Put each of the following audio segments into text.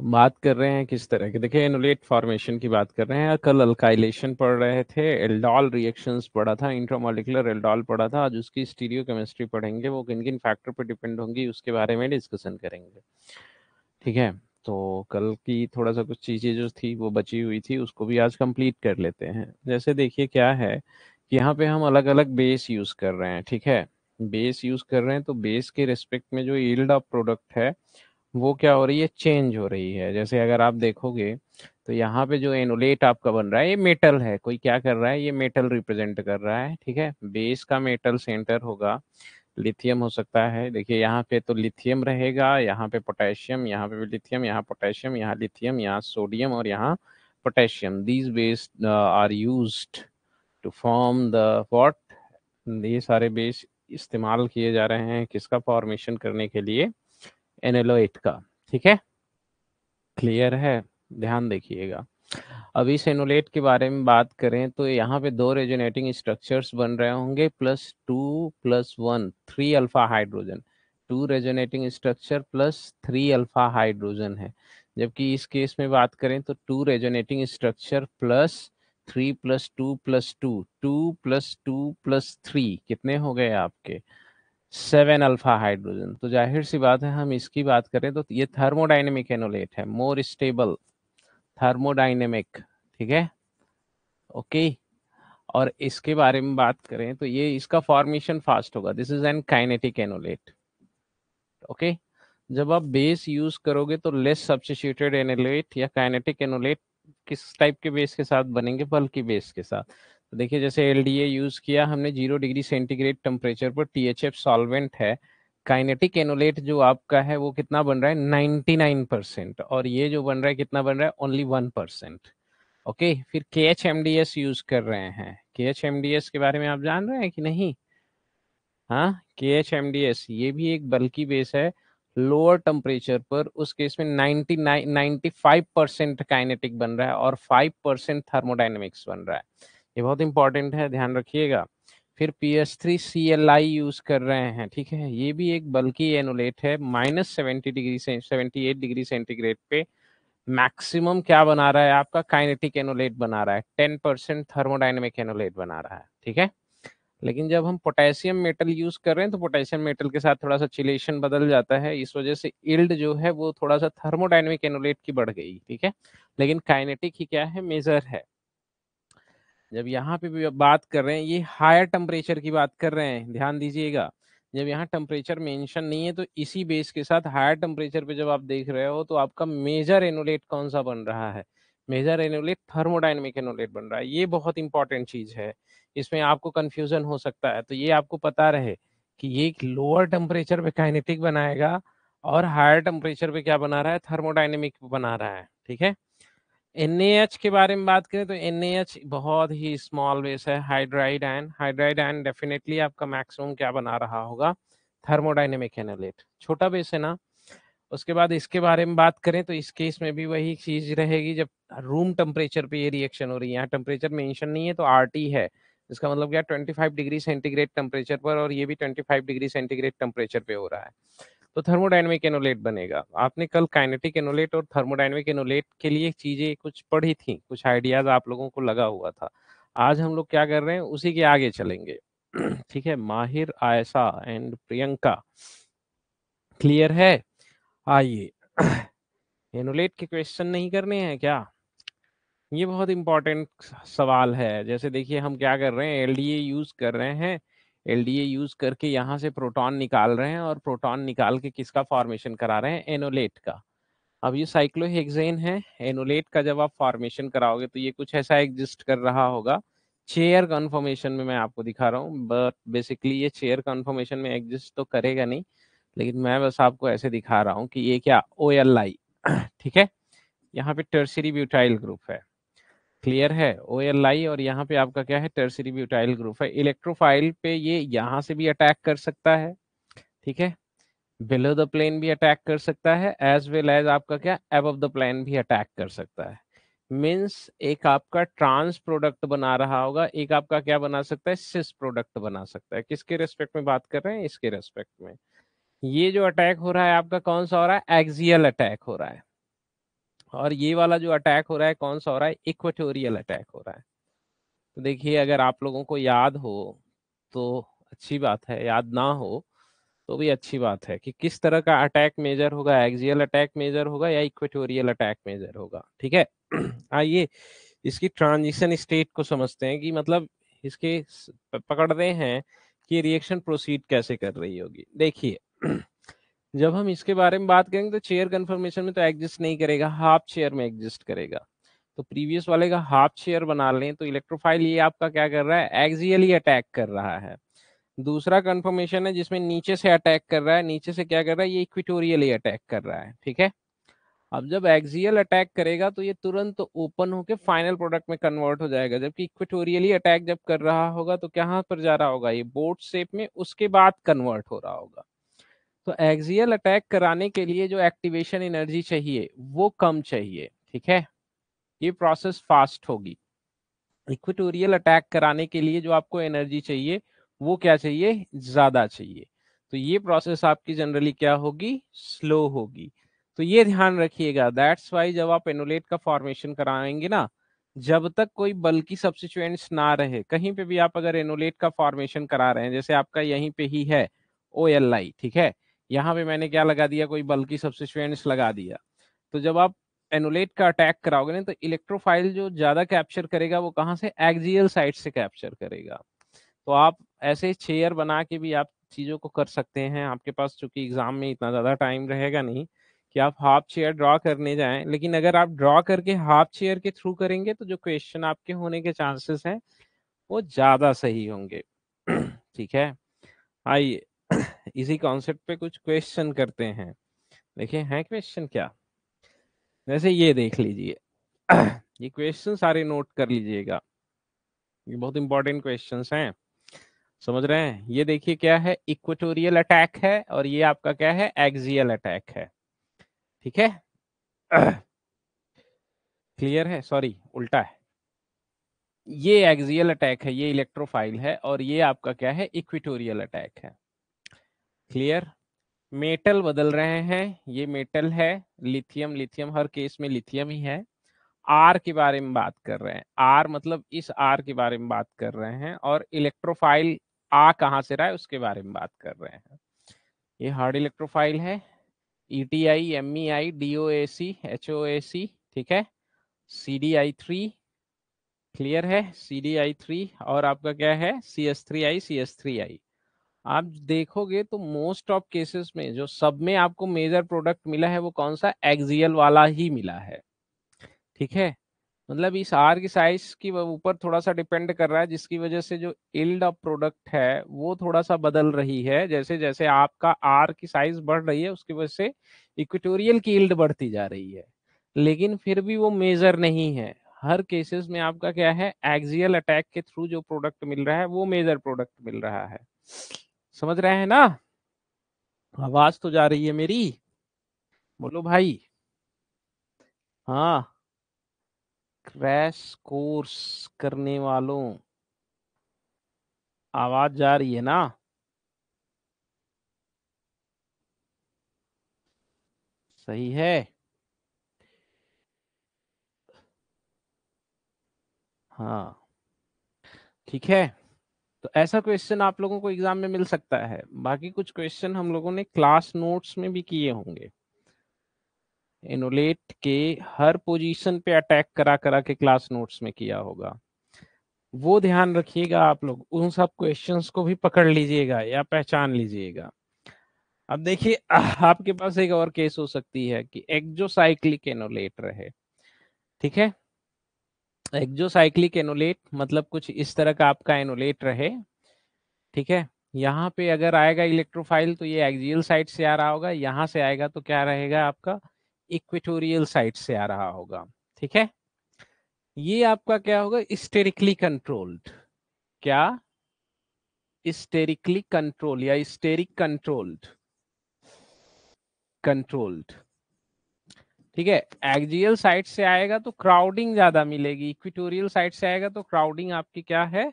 बात कर रहे हैं किस तरह के, देखिए एनुलेट फॉर्मेशन की बात कर रहे हैं। कल अल्काइलेशन पढ़ रहे थे, एल्डोल रिएक्शंस पढ़ा था, इंट्रामोलिकुलर एल्डोल पढ़ा था। आज उसकी स्टीरियोकेमिस्ट्री पढ़ेंगे, वो किन किन फैक्टर पर डिपेंड होंगी उसके बारे में डिस्कशन करेंगे। ठीक है, तो कल की थोड़ा सा कुछ चीज़ें जो थी वो बची हुई थी, उसको भी आज कंप्लीट कर लेते हैं। जैसे देखिए क्या है कि यहाँ पे हम अलग अलग बेस यूज़ कर रहे हैं। ठीक है, बेस यूज़ कर रहे हैं तो बेस के रिस्पेक्ट में जो यील्ड ऑफ प्रोडक्ट है वो क्या हो रही है, चेंज हो रही है। जैसे अगर आप देखोगे तो यहाँ पे जो एनोलेट आपका बन रहा है ये मेटल है, कोई क्या कर रहा है, ये मेटल रिप्रेजेंट कर रहा है। ठीक है, बेस का मेटल सेंटर होगा, लिथियम हो सकता है। देखिए यहाँ पे तो लिथियम रहेगा, यहाँ पे पोटेशियम, यहाँ पे भी लिथियम, यहाँ पोटेशियम, यहाँ लिथियम, यहाँ सोडियम और यहाँ potassium. These base are used to form the what, ये सारे बेस इस्तेमाल किए जा रहे हैं किसका फॉर्मेशन करने के लिए, एनालोइट का। ठीक है, क्लियर है, ध्यान देखिएगा। अब इस एनोलेट के बारे में बात करें तो यहाँ पे दो रेजोनेटिंग स्ट्रक्चर्स बन रहे होंगे, +2 + 1 3 alpha hydrogen. Two resonating structure +3 alpha hydrogen है। जबकि इस केस में बात करें तो टू रेजोनेटिंग स्ट्रक्चर +3 + 2 + 2, 2 + 2 + 3 कितने हो गए आपके, 7 अल्फा हाइड्रोजन। तो जाहिर सी बात है हम इसकी बात करें तो ये थर्मोडाइनमिक एनोलेट है, मोर स्टेबल, थर्मोडाइनेमिक। ठीक है, ओके। और इसके बारे में बात करें तो ये इसका फॉर्मेशन फास्ट होगा, this is an kinetic enolate. Okay, जब आप बेस यूज करोगे तो लेस सब्स्टिट्यूटेड एनोलेट या काइनेटिक एनोलेट किस टाइप के बेस के साथ बनेंगे, बल्कि बेस के साथ। तो देखिए जैसे एलडीए यूज किया हमने 0 डिग्री सेंटीग्रेड टेम्परेचर पर, टीएचएफ सॉल्वेंट है। काइनेटिक एनोलेट जो आपका है वो कितना बन रहा है, 99%। और ये जो बन रहा है कितना बन रहा है, ओनली 1%। ओके, फिर K H M D S use कर रहे हैं। के एच एम डी एस के बारे में आप जान रहे हैं कि नहीं। हाँ, के एच एम डी एस ये भी एक बल्कि बेस है, लोअर टेम्परेचर पर। उस केस में 95% काइनेटिक बन रहा है और 5% थर्मोडाइनमिक्स बन रहा है। ये बहुत इंपॉर्टेंट है, ध्यान रखिएगा। फिर P S three C L I use कर रहे हैं। ठीक है, ये भी एक बल्कि एनुलेट है, -70 डिग्री से 78 डिग्री सेंटीग्रेड पे मैक्सिमम क्या बना रहा है आपका, काइनेटिक एनोलेट बना रहा है, 10% थर्मोडाइनमिक एनोलेट बना रहा है। ठीक है, लेकिन जब हम पोटेशियम मेटल यूज कर रहे हैं तो पोटेशियम मेटल के साथ थोड़ा सा चिलेशन बदल जाता है, इस वजह से इल्ड जो है वो थोड़ा सा थर्मोडाइनमिक एनोलेट की बढ़ गई। ठीक है, लेकिन काइनेटिक ही क्या है, मेजर है। जब यहाँ पे भी बात कर रहे हैं, ये हायर टेम्परेचर की बात कर रहे हैं, ध्यान दीजिएगा। जब यहाँ टेम्परेचर मेंशन नहीं है तो इसी बेस के साथ हायर टेम्परेचर पे जब आप देख रहे हो तो आपका मेजर एनोलेट कौन सा बन रहा है, मेजर एनोलेट थर्मोडाइनमिक एनोलेट बन रहा है। ये बहुत इंपॉर्टेंट चीज है, इसमें आपको कंफ्यूजन हो सकता है, तो ये आपको पता रहे कि ये लोअर टेम्परेचर पे काइनेटिक बनाएगा और हायर टेम्परेचर पे क्या बना रहा है, थर्मोडाइनमिक बना रहा है। ठीक है, NaH के बारे में बात करें तो NaH बहुत ही स्मॉल बेस है, hydride ion. Hydride ion definitely आपका मैक्सिमम क्या बना रहा होगा, थर्मोडाइनेमिक एनालेट, छोटा बेस है ना। उसके बाद इसके बारे में बात करें तो इस केस में भी वही चीज रहेगी, जब रूम टेम्परेचर पे ये रिएक्शन हो रही है, यहाँ टेम्परेचर मेंशन नहीं है तो RT है, इसका मतलब क्या, 25 डिग्री सेंटीग्रेड टेम्परेचर पर, और ये भी 25 डिग्री सेंटीग्रेड टेम्परेचर पे हो रहा है, तो थर्मोडाइनमिक एनोलेट बनेगा। आपने कल काइनेटिक एनोलेट और थर्मोडाइनमिक एनोलेट के लिए चीजें कुछ पढ़ी थी, कुछ आइडियाज आप लोगों को लगा हुआ था। आज हम लोग क्या कर रहे हैं, उसी के आगे चलेंगे। ठीक है, माहिर, आयशा एंड प्रियंका, क्लियर है। आइए, एनोलेट के क्वेश्चन नहीं करने हैं क्या, ये बहुत इंपॉर्टेंट सवाल है। जैसे देखिए हम क्या कर रहे हैं, एलडीए यूज कर रहे हैं, एलडीए यूज करके यहाँ से प्रोटॉन निकाल रहे हैं और प्रोटॉन निकाल के किसका फॉर्मेशन करा रहे हैं, एनोलेट का। अब ये साइक्लोहेक्सेन है, एनोलेट का जब आप फॉर्मेशन कराओगे तो ये कुछ ऐसा एग्जिस्ट कर रहा होगा, चेयर कन्फर्मेशन में मैं आपको दिखा रहा हूँ, बट बेसिकली ये चेयर कन्फर्मेशन में एग्जिस्ट तो करेगा नहीं, लेकिन मैं बस आपको ऐसे दिखा रहा हूँ कि ये क्या, OLI। ठीक है, यहाँ पे टर्शियरी ब्यूटाइल ग्रुप है, क्लियर है, OLI, और यहाँ पे आपका क्या है, टर्शियरी ब्यूटाइल ग्रुप है। इलेक्ट्रोफाइल पे ये यहाँ से भी अटैक कर सकता है, ठीक है, बिलो द प्लेन भी अटैक कर सकता है, एज वेल एज आपका क्या, अबव द प्लेन भी अटैक कर सकता है। मीन्स एक आपका ट्रांस प्रोडक्ट बना रहा होगा, एक आपका क्या बना सकता है, सिस प्रोडक्ट बना सकता है। किसके रेस्पेक्ट में बात कर रहे हैं, इसके रेस्पेक्ट में। ये जो अटैक हो रहा है आपका कौन सा हो रहा है, एक्सियल अटैक हो रहा है। और ये वाला जो अटैक हो रहा है कौन सा हो रहा है, इक्वेटोरियल अटैक हो रहा है। तो देखिए अगर आप लोगों को याद हो तो अच्छी बात है, याद ना हो तो भी अच्छी बात है कि किस तरह का अटैक मेजर होगा, एक्सियल अटैक मेजर होगा या इक्वेटोरियल अटैक मेजर होगा। ठीक है आइए इसकी ट्रांजिशन स्टेट को समझते हैं कि मतलब इसके पकड़ते हैं कि रिएक्शन प्रोसीड कैसे कर रही होगी। देखिए जब हम इसके बारे में बात करेंगे तो चेयर कन्फर्मेशन में तो एग्जिस्ट नहीं करेगा, हाफ चेयर में एग्जिस्ट करेगा। तो प्रीवियस वाले का हाफ चेयर बना लें तो इलेक्ट्रोफाइल ये आपका क्या कर रहा है, एक्सियली अटैक कर रहा है। दूसरा कंफर्मेशन है जिसमें नीचे से अटैक कर रहा है, नीचे से क्या कर रहा है, ये इक्वेटोरियली अटैक कर रहा है। ठीक है, अब जब एक्सियल अटैक करेगा तो ये तुरंत ओपन होके फाइनल प्रोडक्ट में कन्वर्ट हो जाएगा, जबकि इक्वेटोरियली अटैक जब कर रहा होगा तो कहाँ पर जा रहा होगा, ये बोट शेप में, उसके बाद कन्वर्ट हो रहा होगा। तो एक्सियल अटैक कराने के लिए जो एक्टिवेशन एनर्जी चाहिए वो कम चाहिए। ठीक है, ये प्रोसेस फास्ट होगी। इक्वेटोरियल अटैक कराने के लिए जो आपको एनर्जी चाहिए वो क्या चाहिए, ज्यादा चाहिए। तो ये प्रोसेस आपकी जनरली क्या होगी, स्लो होगी। तो ये ध्यान रखिएगा, दैट्स वाई जब आप एनुलेट का फॉर्मेशन कराएंगे ना, जब तक कोई बल्कि सब्स्टिट्यूएंट्स ना रहे, कहीं पे भी आप अगर एनुलेट का फॉर्मेशन करा रहे हैं, जैसे आपका यहीं पे ही है OLI, ठीक है, यहाँ पे मैंने क्या लगा दिया, कोई बल्कि सब्स्टिट्यूएंट्स लगा दिया। तो जब आप एनुलेट का अटैक कराओगे ना तो इलेक्ट्रोफाइल जो ज्यादा कैप्चर करेगा वो कहाँ से, एक्सियल साइड से कैप्चर करेगा। तो आप ऐसे चेयर बना के भी आप चीजों को कर सकते हैं। आपके पास चूंकि एग्जाम में इतना ज्यादा टाइम रहेगा नहीं कि आप हाफ चेयर ड्रॉ करने जाएं, लेकिन अगर आप ड्रॉ करके हाफ चेयर के थ्रू करेंगे तो जो क्वेश्चन आपके होने के चांसेस हैं वो ज्यादा सही होंगे। ठीक है, आइए इसी कॉन्सेप्ट पे कुछ क्वेश्चन करते हैं। देखिए हैं क्वेश्चन क्या, वैसे ये देख लीजिए ये क्वेश्चन सारे नोट कर लीजिएगा, ये बहुत इंपॉर्टेंट क्वेश्चंस हैं, समझ रहे हैं। ये देखिए क्या है, इक्वेटोरियल अटैक है और ये आपका क्या है, एक्सियल अटैक है। ठीक है क्लियर है, सॉरी उल्टा है, ये एक्सियल अटैक है, ये इलेक्ट्रोफाइल है, और ये आपका क्या है, इक्वेटोरियल अटैक है। क्लियर, मेटल बदल रहे हैं, ये मेटल है लिथियम, लिथियम हर केस में लिथियम ही है। आर के बारे में बात कर रहे हैं, आर मतलब इस आर के बारे में बात कर रहे हैं, और इलेक्ट्रोफाइल आ कहाँ से रहा है उसके बारे में बात कर रहे हैं। ये हार्ड इलेक्ट्रोफाइल है, ETI, MEI, DOAC, HOAC, ठीक है, CDI3, क्लियर है, CDI3, और आपका क्या है, CS3I, CS3I। आप देखोगे तो मोस्ट ऑफ केसेस में जो सब में आपको मेजर प्रोडक्ट मिला है वो कौन सा, एक्सियल वाला ही मिला है। ठीक है, मतलब इस आर की साइज की ऊपर थोड़ा सा डिपेंड कर रहा है, जिसकी वजह से जो यील्ड ऑफ प्रोडक्ट है वो थोड़ा सा बदल रही है। जैसे जैसे आपका आर की साइज बढ़ रही है उसकी वजह से इक्वेटोरियल की यील्ड बढ़ती जा रही है, लेकिन फिर भी वो मेजर नहीं है। हर केसेस में आपका क्या है, एक्सियल अटैक के थ्रू जो प्रोडक्ट मिल रहा है वो मेजर प्रोडक्ट मिल रहा है। समझ रहे हैं ना, आवाज तो जा रही है मेरी, बोलो भाई। हाँ, क्रैश कोर्स करने वालों, आवाज जा रही है ना, सही है। हाँ ठीक है, तो ऐसा क्वेश्चन आप लोगों को एग्जाम में मिल सकता है। बाकी कुछ क्वेश्चन हम लोगों ने क्लास नोट्स में भी किए होंगे, इनोलेट के हर पोजीशन पे अटैक करा करा के क्लास नोट्स में किया होगा, वो ध्यान रखिएगा। आप लोग उन सब क्वेश्चंस को भी पकड़ लीजिएगा या पहचान लीजिएगा। अब देखिए आपके पास एक और केस हो सकती है कि एक्जोसाइक्लिक एनोलेट रहे। ठीक है, एक्जोसाइक्लिक एनोलेट मतलब कुछ इस तरह का आपका एनोलेट रहे। ठीक है, यहाँ पे अगर आएगा इलेक्ट्रोफाइल तो ये एक्सियल साइड से आ रहा होगा, यहाँ से आएगा तो क्या रहेगा आपका, इक्वेटोरियल साइड से आ रहा होगा। ठीक है, ये आपका क्या होगा, स्टेरिकली कंट्रोल्ड, क्या, स्टेरिकली कंट्रोल या स्टेरिक कंट्रोल्ड, कंट्रोल्ड। ठीक है, एक्सियल साइड से आएगा तो क्राउडिंग ज्यादा मिलेगी, इक्वेटोरियल साइड से आएगा तो क्राउडिंग आपकी क्या है,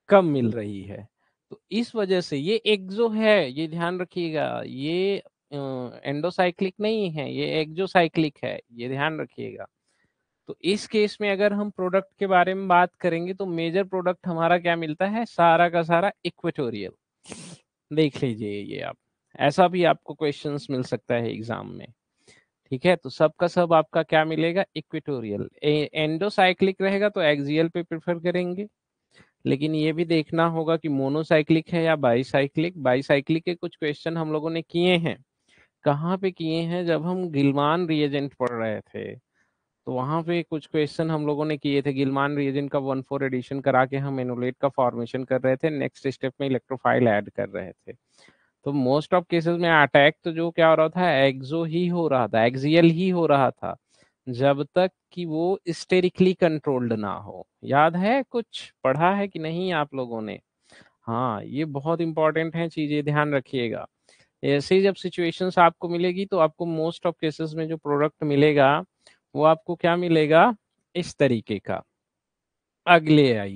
कम मिल रही है। तो इस वजह से ये एक्सो है, ये ध्यान रखिएगा, ये एंडोसाइक्लिक नहीं है, ये एक्सोसाइक्लिक है, ये ध्यान रखिएगा। तो इस केस में अगर हम प्रोडक्ट के बारे में बात करेंगे तो मेजर प्रोडक्ट हमारा क्या मिलता है, सारा का सारा इक्वेटोरियल। देख लीजिए ये आप, ऐसा भी आपको क्वेश्चंस मिल सकता है एग्जाम में। ठीक है, तो सब का सब आपका क्या मिलेगा, इक्वेटोरियल। एंडोसाइक्लिक रहेगा तो एक्सियल पे प्रेफर करेंगे, लेकिन ये भी देखना होगा कि मोनोसाइक्लिक है या बाईसाइक्लिक। बाईसाइक्लिक के कुछ क्वेश्चन हम लोगों ने किए हैं, कहाँ पे किए हैं, जब हम गिलमान रिएजेंट पढ़ रहे थे तो वहां पे कुछ क्वेश्चन हम लोगों ने किए थे। गिलमान रिएजेंट का 1,4 एडिशन करा के हम एनोलेट का फॉर्मेशन कर रहे थे, नेक्स्ट स्टेप में इलेक्ट्रोफाइल ऐड कर रहे थे। तो मोस्ट ऑफ केसेस में अटैक तो जो क्या हो रहा था, एक्सो ही हो रहा था, एक्सियल ही हो रहा था, जब तक कि वो स्टेरिकली कंट्रोल्ड ना हो। याद है, कुछ पढ़ा है कि नहीं आप लोगों ने? हाँ, ये बहुत इंपॉर्टेंट है चीजें, ध्यान रखिएगा। ऐसे ही जब सिचुएशंस आपको मिलेगी तो आपको मोस्ट ऑफ केसेस में जो प्रोडक्ट मिलेगा वो आपको क्या मिलेगा, इस तरीके का। अगले आइए।